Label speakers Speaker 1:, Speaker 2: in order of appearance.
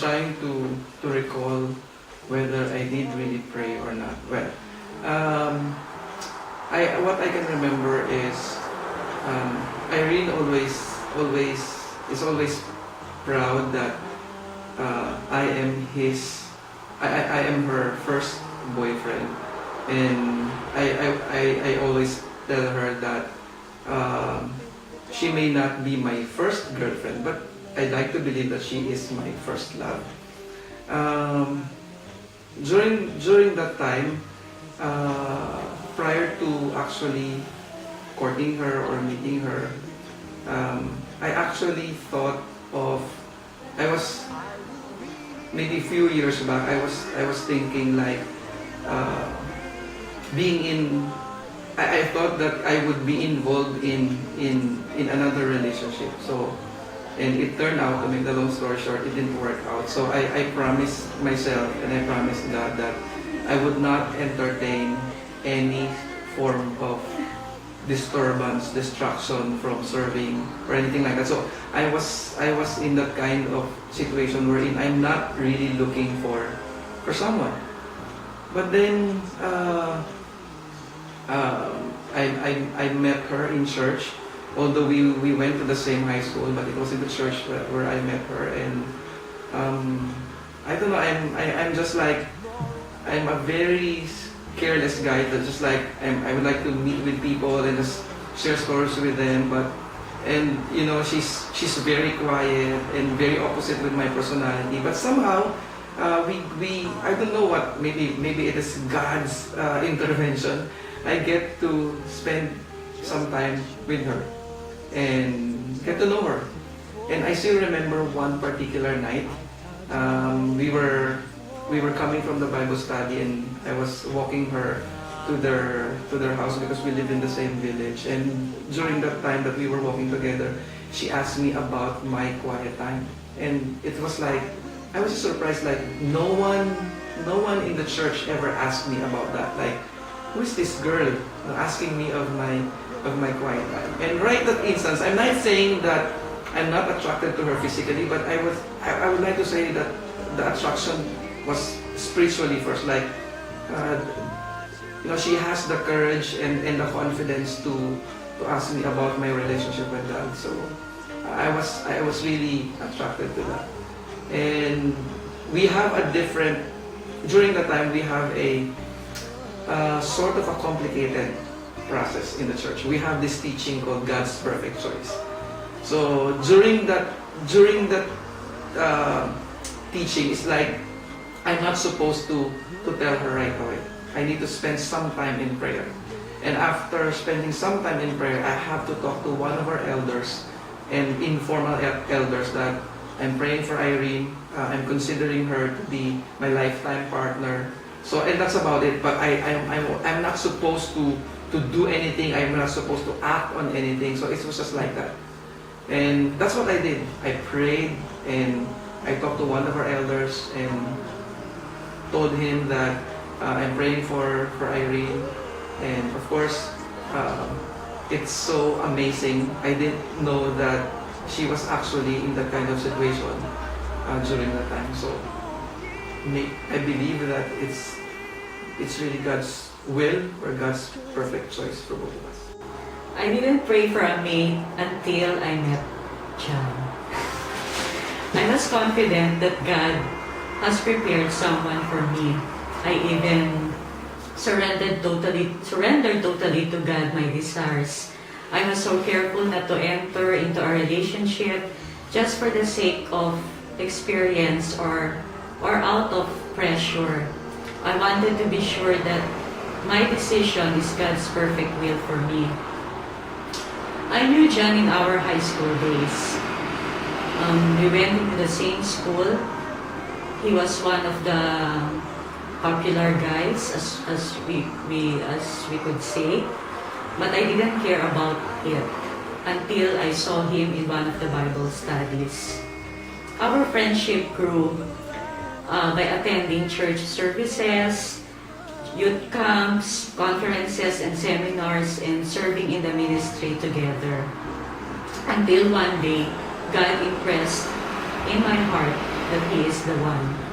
Speaker 1: trying to recall whether I did really pray or not. Well, what I can remember is Irene is always proud that I am her first boyfriend, and I always tell her that she may not be my first girlfriend, but I'd like to believe that she is my first love. During that time, prior to actually courting her or meeting her, I actually thought of, I was maybe a few years back, I was thinking like being in, I thought that I would be involved in another relationship. So, and it turned out, to make the long story short, it didn't work out. So I promised myself and I promised God that I would not entertain any form of disturbance, distraction from serving or anything like that. So I was in that kind of situation wherein I'm not really looking for someone. But then I met her in church. Although we went to the same high school, but it was in the church where I met her, and I don't know. I'm just like, I'm a very careless guy that just like I would like to meet with people and just share stories with them. And you know, she's very quiet and very opposite with my personality. But somehow we I don't know what, maybe it is God's intervention. I get to spend some time with her and get to know her. And I still remember one particular night. We were coming from the Bible study, and I was walking her to their house because we live in the same village. And during that time that we were walking together, she asked me about my quiet time. And it was like, I was surprised, like no one in the church ever asked me about that. Like, who is this girl asking me of my quiet time? And right that instance, I'm not saying that I'm not attracted to her physically, but I would like to say that the attraction was spiritually first. Like, you know, she has the courage and the confidence to ask me about my relationship with God. So I was really attracted to that. And we have during that time we have a sort of a complicated process in the church. We have this teaching called God's perfect choice. So during that teaching, it's like I'm not supposed to tell her right away. I need to spend some time in prayer. And after spending some time in prayer, I have to talk to one of our elders and informal elders that I'm praying for Irene. I'm considering her to be my lifetime partner. So, and that's about it. But I'm not supposed to do anything. I'm not supposed to act on anything. So it was just like that. And that's what I did. I prayed and I talked to one of our elders and told him that I'm praying for Irene. And of course, it's so amazing. I didn't know that she was actually in that kind of situation during that time. So I believe that it's really God's will or God's perfect choice for both of us.
Speaker 2: I didn't pray for a mate until I met John. I was confident that God has prepared someone for me. I even surrendered totally to God my desires. I was so careful not to enter into a relationship just for the sake of experience or out of pressure. I wanted to be sure that my decision is God's perfect will for me. I knew John in our high school days. We went into the same school. He was one of the popular guys, as we could say, but I didn't care about it until I saw him in one of the Bible studies. Our friendship grew by attending church services, youth camps, conferences, and seminars, and serving in the ministry together. Until one day, God impressed in my heart that He is the one.